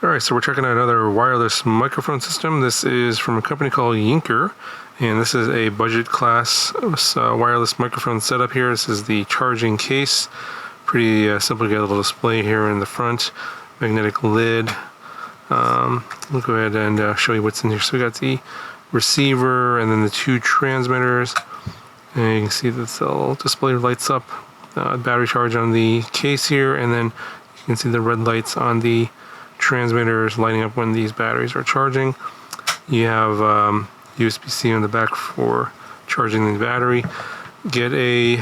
Alright, so we're checking out another wireless microphone system. This is from a company called YINKER, and this is a budget class wireless microphone setup here. This is the charging case. Pretty simple. You got a little display here in the front, magnetic lid. We'll go ahead and show you what's in here. So we got the receiver and then the two transmitters. And you can see that the little display lights up, battery charge on the case here, and then you can see the red lights on the transmitters lighting up when these batteries are charging. You have USB-C on the back for charging the battery. Get a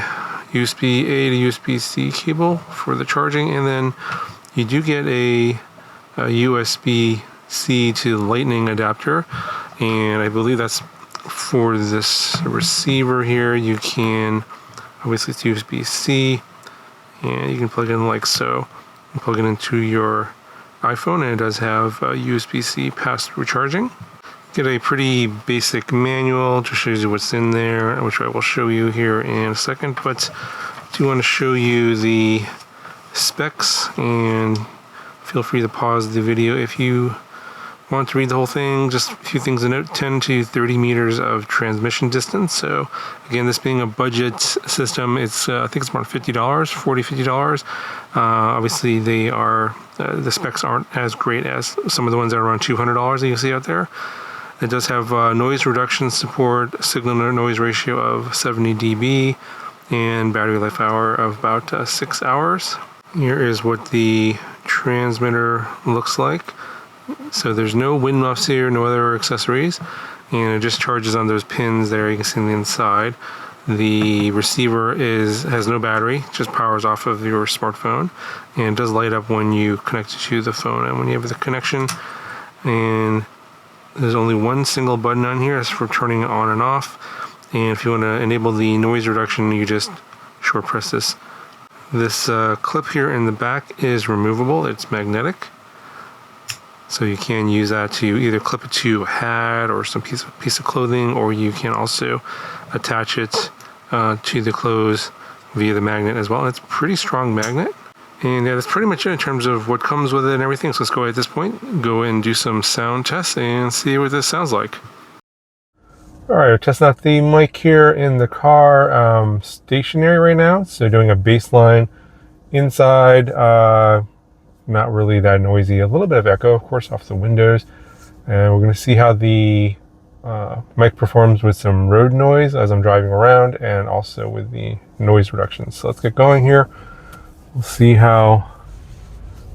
USB-A to USB-C cable for the charging, and then you do get a USB-C to Lightning adapter, and I believe that's for this receiver here. You can, obviously it's USB-C, and you can plug it in like so. You plug it into your iPhone, and it does have USB-C pass-through charging. Get a pretty basic manual, just shows you what's in there, which I will show you here in a second, but I do want to show you the specs, and feel free to pause the video if you want to read the whole thing. Just a few things to note: 10 to 30 meters of transmission distance. So again, this being a budget system, it's I think it's around $50, $50. Obviously they are the specs aren't as great as some of the ones that are around $200 that you see out there. It does have noise reduction support, signal to noise ratio of 70 dB, and battery life hour of about 6 hours. Here is what the transmitter looks like. So there's no wind muffs here, no other accessories, and it just charges on those pins there. You can see on the inside. The receiver has no battery, just powers off of your smartphone, and it does light up when you connect it to the phone and when you have the connection. And there's only one single button on here. That's for turning it on and off. And if you want to enable the noise reduction, you just short press this. This clip here in the back is removable. It's magnetic. So you can use that to either clip it to a hat or some piece of clothing, or you can also attach it to the clothes via the magnet as well. And it's a pretty strong magnet. And yeah, that's pretty much it in terms of what comes with it and everything. So let's go ahead at this point, go and do some sound tests and see what this sounds like. All right, we're testing out the mic here in the car, stationary right now. So doing a baseline inside. Not really that noisy. A little bit of echo, of course, off the windows. And we're going to see how the mic performs with some road noise as I'm driving around, and also with the noise reduction. So let's get going here. We'll see how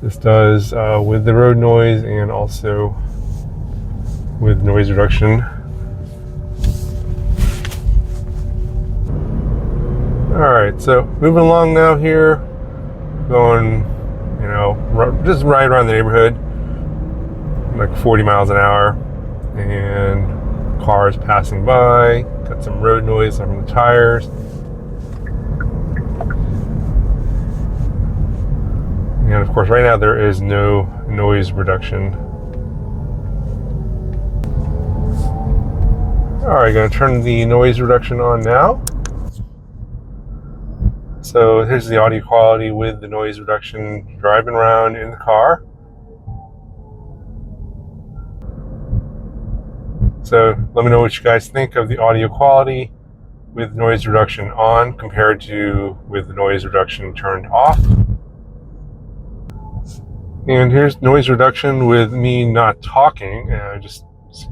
this does with the road noise and also with noise reduction. All right, so moving along now here, going, just right around the neighborhood, like 40 miles an hour, and cars passing by, got some road noise from the tires. And of course, right now there is no noise reduction. All right, going to turn the noise reduction on now. So here's the audio quality with the noise reduction driving around in the car. So let me know what you guys think of the audio quality with noise reduction on compared to with the noise reduction turned off. And here's noise reduction with me not talking. Just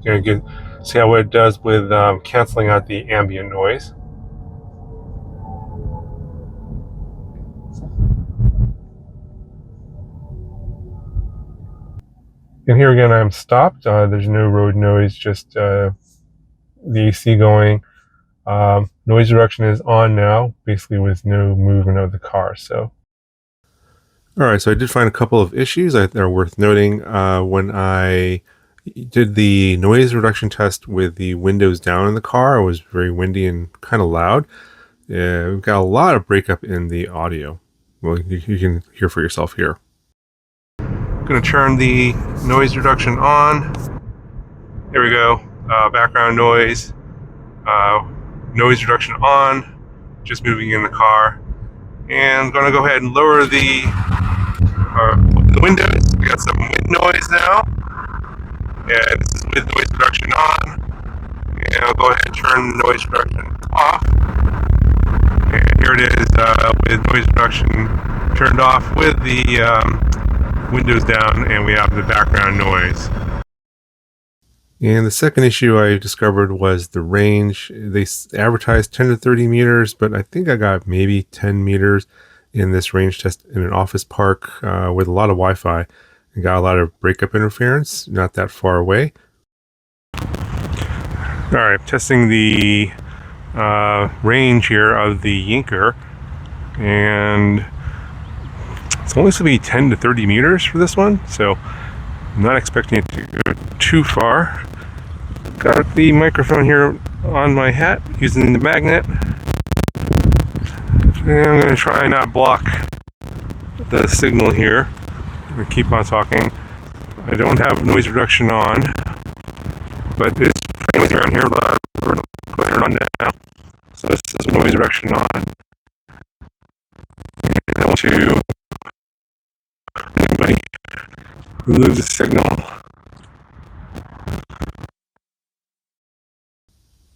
gonna see how it does with canceling out the ambient noise. And here again, I'm stopped. There's no road noise, just the AC going. Noise reduction is on now, basically with no movement of the car. So, all right. So I did find a couple of issues that are worth noting. When I did the noise reduction test with the windows down in the car, it was very windy and kind of loud. We've got a lot of breakup in the audio. Well, you can hear for yourself here. Going to turn the noise reduction on. There we go. Background noise. Noise reduction on. Just moving in the car. And I'm going to go ahead and lower the windows. We got some wind noise now. And this is with noise reduction on. And I'll go ahead and turn the noise reduction off. And here it is with noise reduction turned off with the windows down, and we have the background noise. And the second issue I discovered was the range. They advertised 10 to 30 meters, but I think I got maybe 10 meters in this range test in an office park with a lot of Wi-Fi. And got a lot of breakup interference, not that far away. All right, testing the range here of the YINKER, and it's only supposed to be 10 to 30 meters for this one, so I'm not expecting it to go too far. Got the microphone here on my hat using the magnet, and I'm going to try and not block the signal here. I'm going to keep on talking. I don't have noise reduction on, but it's pretty noisy around here, but we're going to run now. So this is noise reduction on. And I want to anybody remove the signal.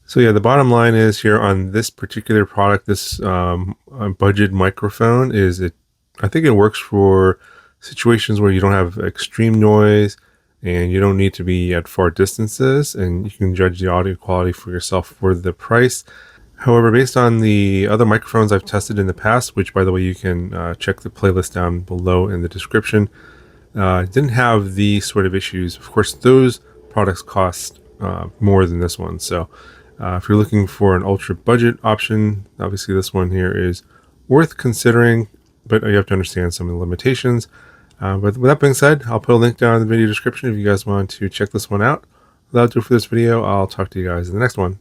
So yeah, the bottom line is here on this particular product, this budget microphone I think it works for situations where you don't have extreme noise and you don't need to be at far distances, and you can judge the audio quality for yourself for the price. However, based on the other microphones I've tested in the past, which by the way, you can check the playlist down below in the description, didn't have these sort of issues. Of course, those products cost more than this one. So if you're looking for an ultra budget option, obviously this one here is worth considering, but you have to understand some of the limitations. But with that being said, I'll put a link down in the video description if you guys want to check this one out. That'll do it for this video. I'll talk to you guys in the next one.